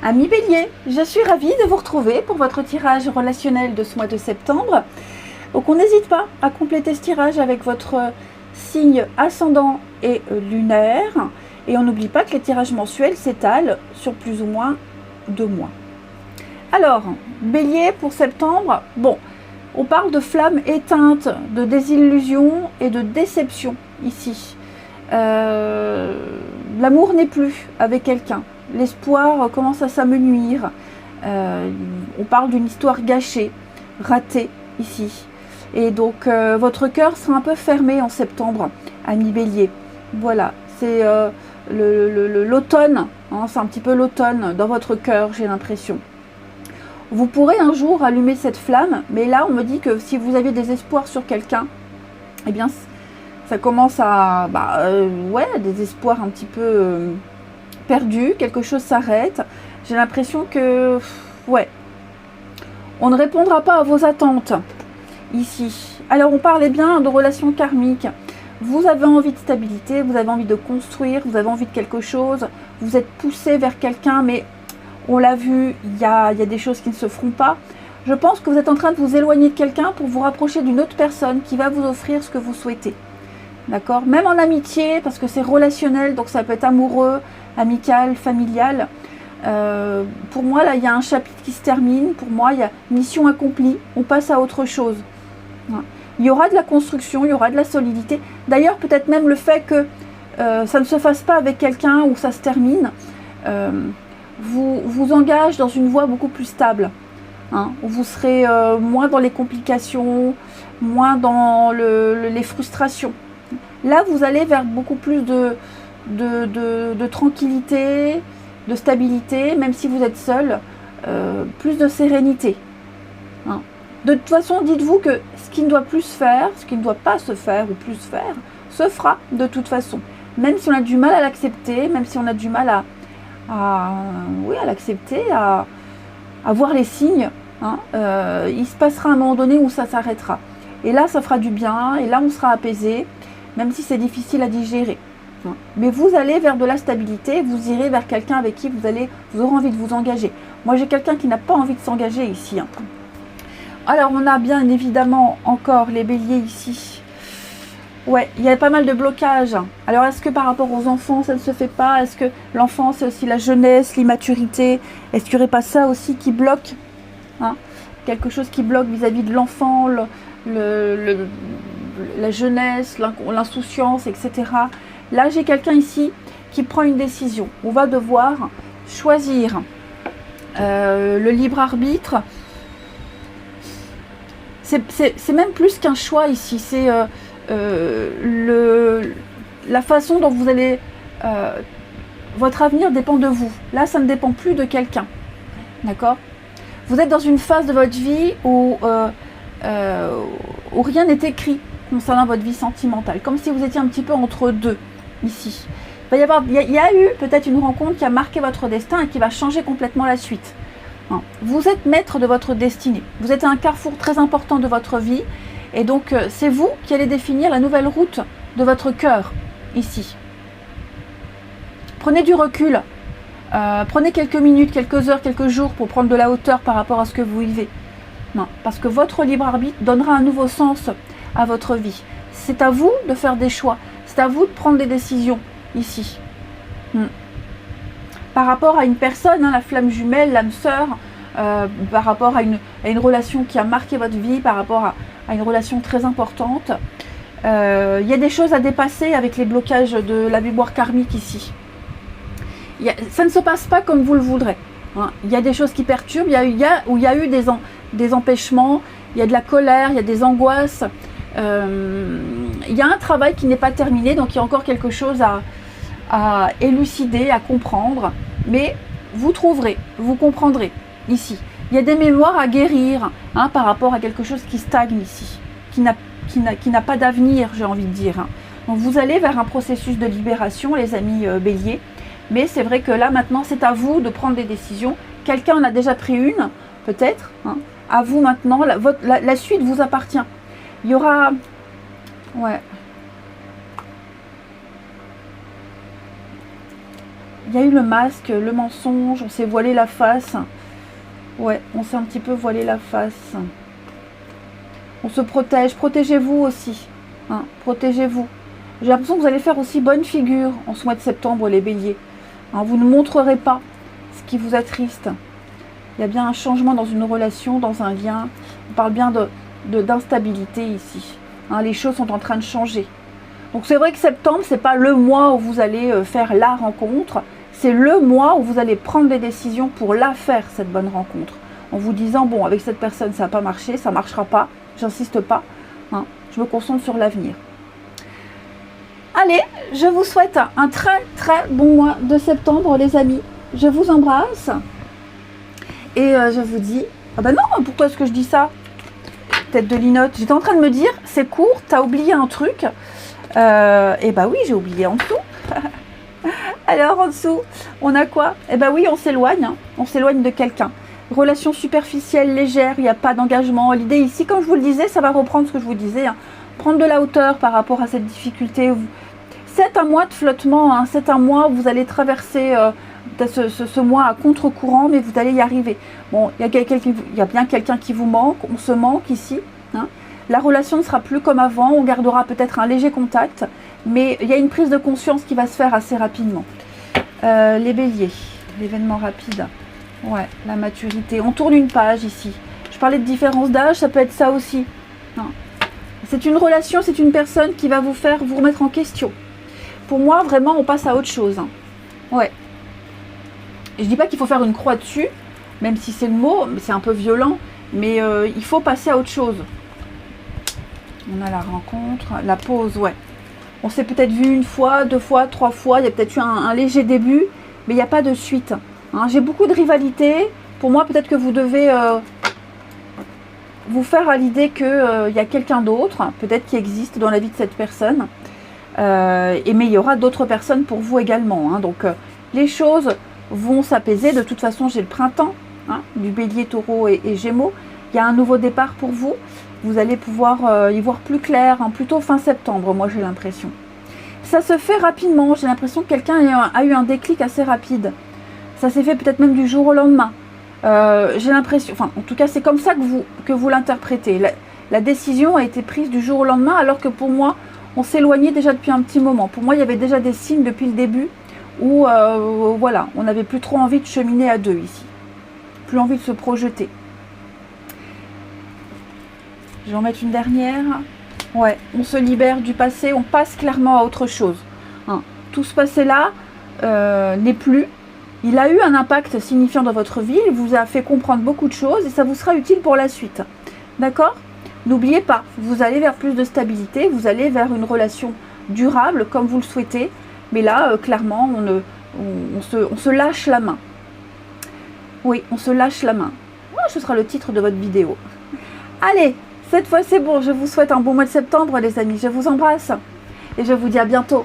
Amis Bélier, je suis ravie de vous retrouver pour votre tirage relationnel de ce mois de septembre. Donc on n'hésite pas à compléter ce tirage avec votre signe ascendant et lunaire. Et on n'oublie pas que les tirages mensuels s'étalent sur plus ou moins 2 mois. Alors, Bélier pour septembre, bon, on parle de flammes éteintes, de désillusion et de déception ici. L'amour n'est plus avec quelqu'un. L'espoir commence à s'amenuire. On parle d'une histoire gâchée, ratée ici. Et donc votre cœur sera un peu fermé en septembre, ami Bélier. Voilà, c'est l'automne, hein, c'est un petit peu l'automne dans votre cœur, j'ai l'impression. Vous pourrez un jour allumer cette flamme, mais là on me dit que si vous avez des espoirs sur quelqu'un, eh bien ça commence à, ouais, des espoirs un petit peu perdus, quelque chose s'arrête. J'ai l'impression que, ouais, on ne répondra pas à vos attentes ici. Alors on parlait bien de relations karmiques. Vous avez envie de stabilité, vous avez envie de construire, vous avez envie de quelque chose, vous êtes poussé vers quelqu'un, mais on l'a vu, il y a des choses qui ne se feront pas. Je pense que vous êtes en train de vous éloigner de quelqu'un pour vous rapprocher d'une autre personne qui va vous offrir ce que vous souhaitez. D'accord? Même en amitié, parce que c'est relationnel, donc ça peut être amoureux, amical, familial. Pour moi, là, il y a un chapitre qui se termine. Pour moi, il y a mission accomplie. On passe à autre chose. Il y aura de la construction, il y aura de la solidité. D'ailleurs, peut-être même le fait que ça ne se fasse pas avec quelqu'un ou ça se termine, vous engage dans une voie beaucoup plus stable. Hein, où vous serez moins dans les complications, moins dans les frustrations. Là, vous allez vers beaucoup plus de tranquillité, de stabilité, même si vous êtes seul, plus de sérénité. Hein. De toute façon, dites-vous que ce qui ne doit plus se faire, ce qui ne doit pas se faire ou plus se faire, se fera de toute façon. Même si on a du mal à l'accepter, même si on a du mal à l'accepter, à voir les signes, hein, il se passera un moment donné où ça s'arrêtera. Et là, ça fera du bien, et là, on sera apaisé, même si c'est difficile à digérer. Hein. Mais vous allez vers de la stabilité, vous irez vers quelqu'un avec qui vous aurez envie de vous engager. Moi, j'ai quelqu'un qui n'a pas envie de s'engager ici. Hein. Alors, on a bien évidemment encore les béliers ici. Ouais, il y a pas mal de blocages. Alors, est-ce que par rapport aux enfants, ça ne se fait pas? Est-ce que l'enfant, c'est aussi la jeunesse, l'immaturité? Est-ce qu'il n'y aurait pas ça aussi qui bloque, hein? Quelque chose qui bloque vis-à-vis de l'enfant, la jeunesse, l'insouciance, etc. Là, j'ai quelqu'un ici qui prend une décision. On va devoir choisir le libre arbitre. C'est même plus qu'un choix ici. C'est la façon dont vous allez... votre avenir dépend de vous. Là, ça ne dépend plus de quelqu'un. D'accord? Vous êtes dans une phase de votre vie où rien n'est écrit concernant votre vie sentimentale. Comme si vous étiez un petit peu entre deux, ici. Il y a eu peut-être une rencontre qui a marqué votre destin et qui va changer complètement la suite. Vous êtes maître de votre destinée. Vous êtes à un carrefour très important de votre vie. Et donc, c'est vous qui allez définir la nouvelle route de votre cœur, ici. Prenez du recul. Prenez quelques minutes, quelques heures, quelques jours pour prendre de la hauteur par rapport à ce que vous vivez. Non, parce que votre libre arbitre donnera un nouveau sens à votre vie. C'est à vous de faire des choix. C'est à vous de prendre des décisions, ici. Par rapport à une personne, hein, la flamme jumelle, l'âme sœur, par rapport à une relation qui a marqué votre vie, par rapport à une relation très importante. Il y a des choses à dépasser avec les blocages de la mémoire karmique ici. Ça ne se passe pas comme vous le voudrez. Hein. Il y a des choses qui perturbent, il y a eu des empêchements, il y a de la colère, il y a des angoisses. Il y a un travail qui n'est pas terminé, donc il y a encore quelque chose à élucider, à comprendre. Mais vous trouverez, vous comprendrez ici. Il y a des mémoires à guérir, hein, par rapport à quelque chose qui stagne ici, qui n'a pas d'avenir, j'ai envie de dire. Hein. Donc vous allez vers un processus de libération, les amis béliers. Mais c'est vrai que là, maintenant, c'est à vous de prendre des décisions. Quelqu'un en a déjà pris une, peut-être. Hein. À vous maintenant, la suite vous appartient. Il y aura... Ouais. Il y a eu le masque, le mensonge, on s'est voilé la face. Ouais, on s'est un petit peu voilé la face. On se protège, protégez-vous aussi. Hein, protégez-vous. J'ai l'impression que vous allez faire aussi bonne figure en ce mois de septembre, les béliers. Hein, vous ne montrerez pas ce qui vous attriste. Il y a bien un changement dans une relation, dans un lien. On parle bien d'instabilité ici. Hein, les choses sont en train de changer. Donc c'est vrai que septembre, ce n'est pas le mois où vous allez faire la rencontre. C'est le mois où vous allez prendre des décisions pour la faire, cette bonne rencontre. En vous disant, bon, avec cette personne, ça n'a pas marché, ça ne marchera pas, j'insiste pas. Hein, je me concentre sur l'avenir. Allez, je vous souhaite un très très bon mois de septembre, les amis. Je vous embrasse. Et je vous dis... Ah ben non, pourquoi est-ce que je dis ça? Tête de linotte. J'étais en train de me dire, c'est court, t'as oublié un truc. Et bah oui, j'ai oublié en dessous. Alors en dessous, on a quoi? Eh ben oui, on s'éloigne. Hein. On s'éloigne de quelqu'un. Relation superficielle, légère, il n'y a pas d'engagement. L'idée ici, comme je vous le disais, ça va reprendre ce que je vous disais. Hein. Prendre de la hauteur par rapport à cette difficulté. C'est un mois de flottement. Hein. C'est un mois où vous allez traverser... ce mois à contre-courant, mais vous allez y arriver. Bon, il y a bien quelqu'un qui vous manque, on se manque ici. Hein. La relation ne sera plus comme avant, on gardera peut-être un léger contact, mais il y a une prise de conscience qui va se faire assez rapidement. Les béliers, l'événement rapide. Ouais, la maturité. On tourne une page ici. Je parlais de différence d'âge, ça peut être ça aussi. Hein. C'est une relation, c'est une personne qui va vous faire vous remettre en question. Pour moi, vraiment, on passe à autre chose. Hein. Ouais. Je dis pas qu'il faut faire une croix dessus, même si c'est le mot, c'est un peu violent, mais il faut passer à autre chose. On a la rencontre, la pause, ouais. On s'est peut-être vu une fois, 2 fois, 3 fois, il y a peut-être eu un léger début, mais il n'y a pas de suite. Hein, j'ai beaucoup de rivalité. Pour moi, peut-être que vous devez vous faire à l'idée qu'il y a quelqu'un d'autre, peut-être qui existe dans la vie de cette personne. Mais il y aura d'autres personnes pour vous également. Hein, donc, les choses vont s'apaiser. De toute façon, j'ai le printemps, hein, du bélier, taureau et gémeaux. Il y a un nouveau départ pour vous. Vous allez pouvoir y voir plus clair, hein, plutôt fin septembre, moi j'ai l'impression. Ça se fait rapidement. J'ai l'impression que quelqu'un a eu un déclic assez rapide. Ça s'est fait peut-être même du jour au lendemain. J'ai l'impression, enfin en tout cas c'est comme ça que vous l'interprétez. La décision a été prise du jour au lendemain, alors que pour moi, on s'éloignait déjà depuis un petit moment. Pour moi, il y avait déjà des signes depuis le début où voilà, on n'avait plus trop envie de cheminer à deux ici. Plus envie de se projeter. Je vais en mettre une dernière. Ouais, on se libère du passé, on passe clairement à autre chose. Hein. Tout ce passé-là n'est plus. Il a eu un impact signifiant dans votre vie, il vous a fait comprendre beaucoup de choses et ça vous sera utile pour la suite. D'accord? N'oubliez pas, vous allez vers plus de stabilité, vous allez vers une relation durable comme vous le souhaitez. Mais là, clairement, on se lâche la main. Oui, on se lâche la main. Oh, ce sera le titre de votre vidéo. Allez, cette fois c'est bon, je vous souhaite un bon mois de septembre les amis. Je vous embrasse et je vous dis à bientôt.